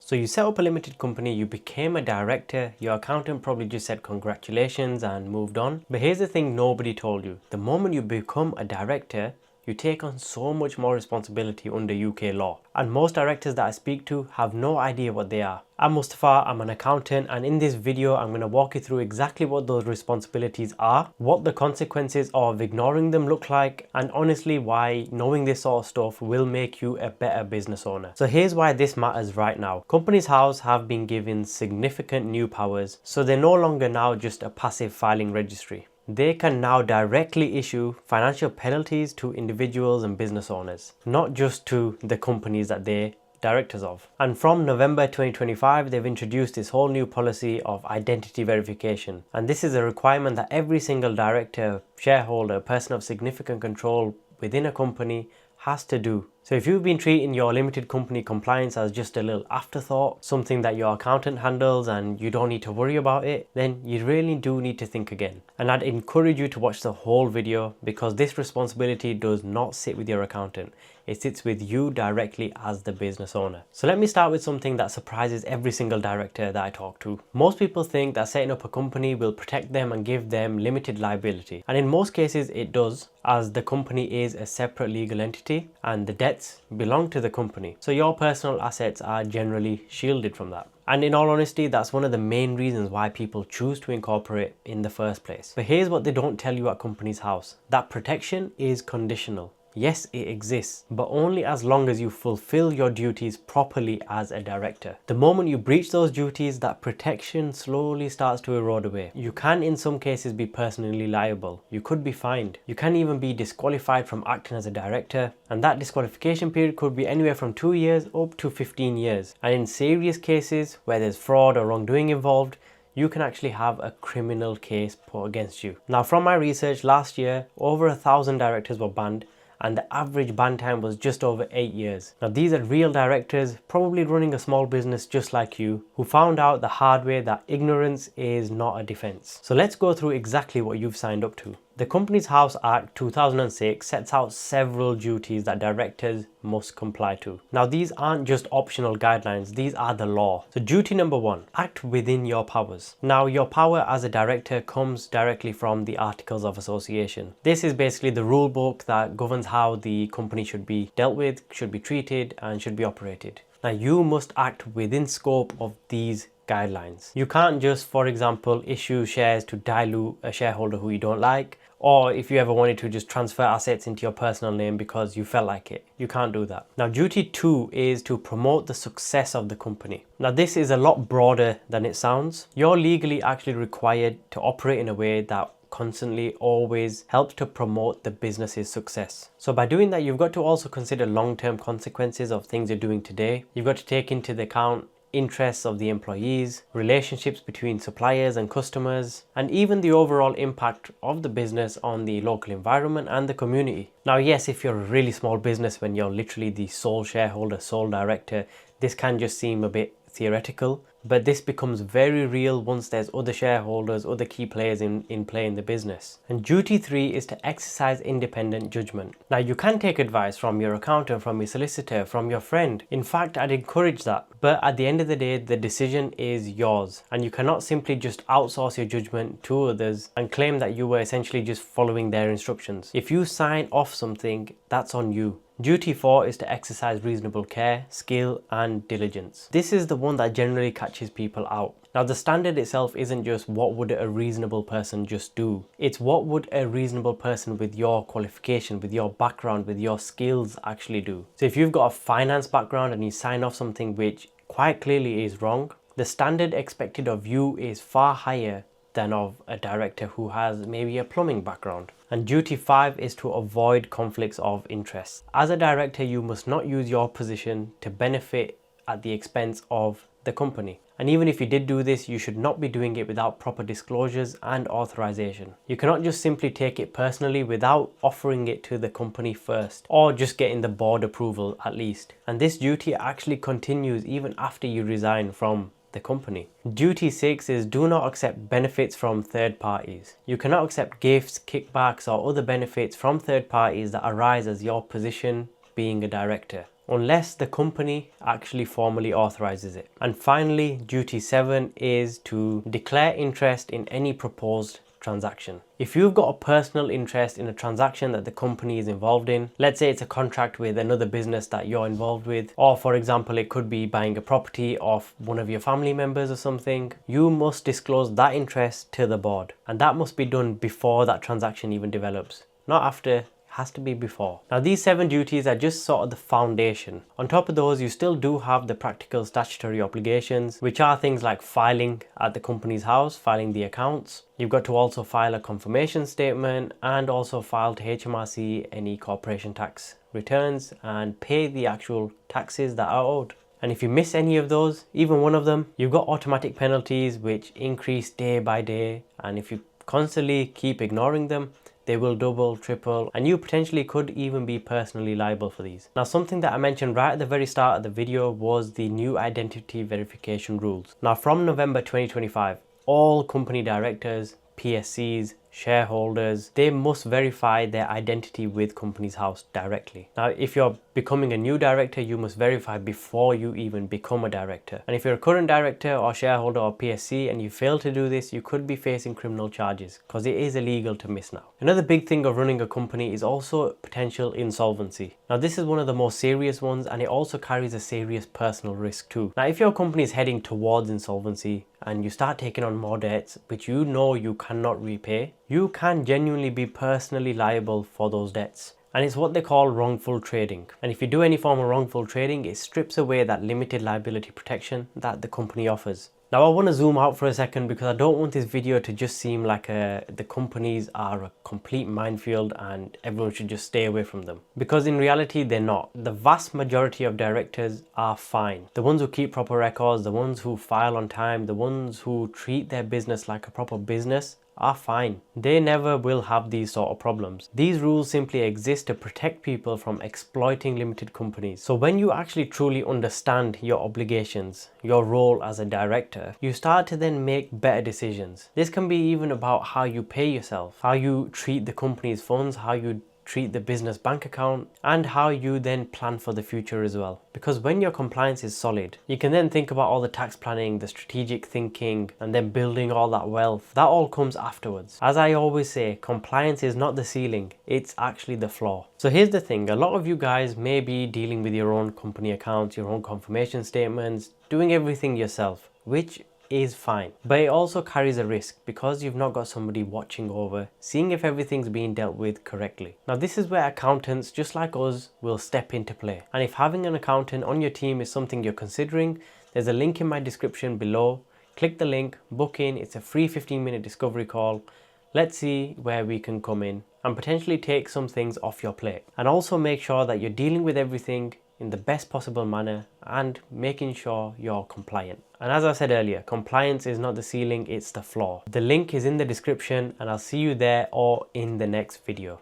So you set up a limited company, you became a director, your accountant probably just said congratulations and moved on. But here's the thing nobody told you. The moment you become a director, you take on so much more responsibility under UK law. And most directors that I speak to have no idea what they are. I'm Mustafa, I'm an accountant, and in this video I'm going to walk you through exactly what those responsibilities are, what the consequences of ignoring them look like, and honestly why knowing this sort of stuff will make you a better business owner. So here's why this matters right now. Companies House have been given significant new powers, so they're no longer now just a passive filing registry. They can now directly issue financial penalties to individuals and business owners, not just to the companies that they're directors of. And from November 2025, they've introduced this whole new policy of identity verification. And this is a requirement that every single director, shareholder, person of significant control within a company has to do. So if you've been treating your limited company compliance as just a little afterthought, something that your accountant handles and you don't need to worry about it, then you really do need to think again. And I'd encourage you to watch the whole video because this responsibility does not sit with your accountant. It sits with you directly as the business owner. So let me start with something that surprises every single director that I talk to. Most people think that setting up a company will protect them and give them limited liability. And in most cases it does, as the company is a separate legal entity and the debts belong to the company. So your personal assets are generally shielded from that. And in all honesty, that's one of the main reasons why people choose to incorporate in the first place. But here's what they don't tell you at Companies House. That protection is conditional. Yes, it exists, but only as long as you fulfill your duties properly as a director. The moment you breach those duties, that protection slowly starts to erode away. You can in some cases be personally liable. You could be fined. You can even be disqualified from acting as a director, and that disqualification period could be anywhere from 2 years up to 15 years. And in serious cases where there's fraud or wrongdoing involved, you can actually have a criminal case put against you. Now, from my research last year, over 1,000 directors were banned, and the average ban time was just over 8 years. Now these are real directors, probably running a small business just like you, who found out the hard way that ignorance is not a defense. So let's go through exactly what you've signed up to. The Companies House Act 2006 sets out several duties that directors must comply to. Now these aren't just optional guidelines, these are the law. So duty number 1, act within your powers. Now your power as a director comes directly from the Articles of Association. This is basically the rule book that governs how the company should be dealt with, should be treated, and should be operated. Now you must act within scope of these guidelines. You can't just, for example, issue shares to dilute a shareholder who you don't like, or if you ever wanted to just transfer assets into your personal name because you felt like it. You can't do that. Now duty 2 is to promote the success of the company. Now this is a lot broader than it sounds. You're legally actually required to operate in a way that constantly always helps to promote the business's success. So by doing that, you've got to also consider long-term consequences of things you're doing today. You've got to take into the account interests of the employees, relationships between suppliers and customers, and even the overall impact of the business on the local environment and the community. Now yes, if you're a really small business when you're literally the sole shareholder, sole director, this can just seem a bit theoretical, but this becomes very real once there's other shareholders, other key players in play in the business. And duty 3 is to exercise independent judgment. Now you can take advice from your accountant, from your solicitor, from your friend. In fact, I'd encourage that. But at the end of the day, the decision is yours, and you cannot simply just outsource your judgment to others and claim that you were essentially just following their instructions. If you sign off something, that's on you. Duty 4 is to exercise reasonable care, skill, and diligence. This is the one that generally catches people out. Now the standard itself isn't just what would a reasonable person just do. It's what would a reasonable person with your qualification, with your background, with your skills actually do. So if you've got a finance background and you sign off something which quite clearly is wrong, the standard expected of you is far higher than of a director who has maybe a plumbing background. And duty 5 is to avoid conflicts of interest. As a director, you must not use your position to benefit at the expense of the company. And even if you did do this, you should not be doing it without proper disclosures and authorization. You cannot just simply take it personally without offering it to the company first, or just getting the board approval at least. And this duty actually continues even after you resign from the company. Duty 6 is do not accept benefits from third parties. You cannot accept gifts, kickbacks, or other benefits from third parties that arise as your position being a director. unless the company actually formally authorizes it. And finally, duty 7 is to declare interest in any proposed transaction. If you've got a personal interest in a transaction that the company is involved in, let's say it's a contract with another business that you're involved with, or for example it could be buying a property of one of your family members or something, you must disclose that interest to the board, and that must be done before that transaction even develops, not after. Has to be before. Now these 7 duties are just sort of the foundation. On top of those, you still do have the practical statutory obligations, which are things like filing at the company's house, filing the accounts. You've got to also file a confirmation statement and also file to HMRC any corporation tax returns and pay the actual taxes that are owed. And if you miss any of those, even one of them, you've got automatic penalties which increase day by day, and if you constantly keep ignoring them, they will double, triple, and you potentially could even be personally liable for these. Now, something that I mentioned right at the very start of the video was the new identity verification rules. Now, from November 2025, all company directors, PSCs, shareholders, they must verify their identity with Companies House directly. Now, if you're becoming a new director, you must verify before you even become a director. And if you're a current director or shareholder or PSC and you fail to do this, you could be facing criminal charges because it is illegal to miss now. Another big thing of running a company is also potential insolvency. Now, this is one of the most serious ones, and it also carries a serious personal risk too. Now, if your company is heading towards insolvency and you start taking on more debts which you know you cannot repay, you can genuinely be personally liable for those debts. And it's what they call wrongful trading. And if you do any form of wrongful trading, it strips away that limited liability protection that the company offers. Now, I want to zoom out for a second because I don't want this video to just seem like the companies are a complete minefield and everyone should just stay away from them. Because in reality, they're not. The vast majority of directors are fine. The ones who keep proper records, the ones who file on time, the ones who treat their business like a proper business are fine. They never will have these sort of problems. These rules simply exist to protect people from exploiting limited companies. So when you actually truly understand your obligations, your role as a director, you start to then make better decisions. This can be even about how you pay yourself, how you treat the company's funds, how you treat the business bank account, and how you then plan for the future as well. Because when your compliance is solid, you can then think about all the tax planning, the strategic thinking, and then building all that wealth. That all comes afterwards. As I always say, compliance is not the ceiling, it's actually the floor. So here's the thing, a lot of you guys may be dealing with your own company accounts, your own confirmation statements, doing everything yourself, which is fine, but it also carries a risk because you've not got somebody watching over, seeing if everything's being dealt with correctly. Now, this is where accountants just like us will step into play, and if having an accountant on your team is something you're considering, there's a link in my description below. Click the link, book in. It's a free 15-minute discovery call. Let's see where we can come in and potentially take some things off your plate, and also make sure that you're dealing with everything in the best possible manner and making sure you're compliant. And as I said earlier, compliance is not the ceiling, it's the floor. The link is in the description, and I'll see you there or in the next video.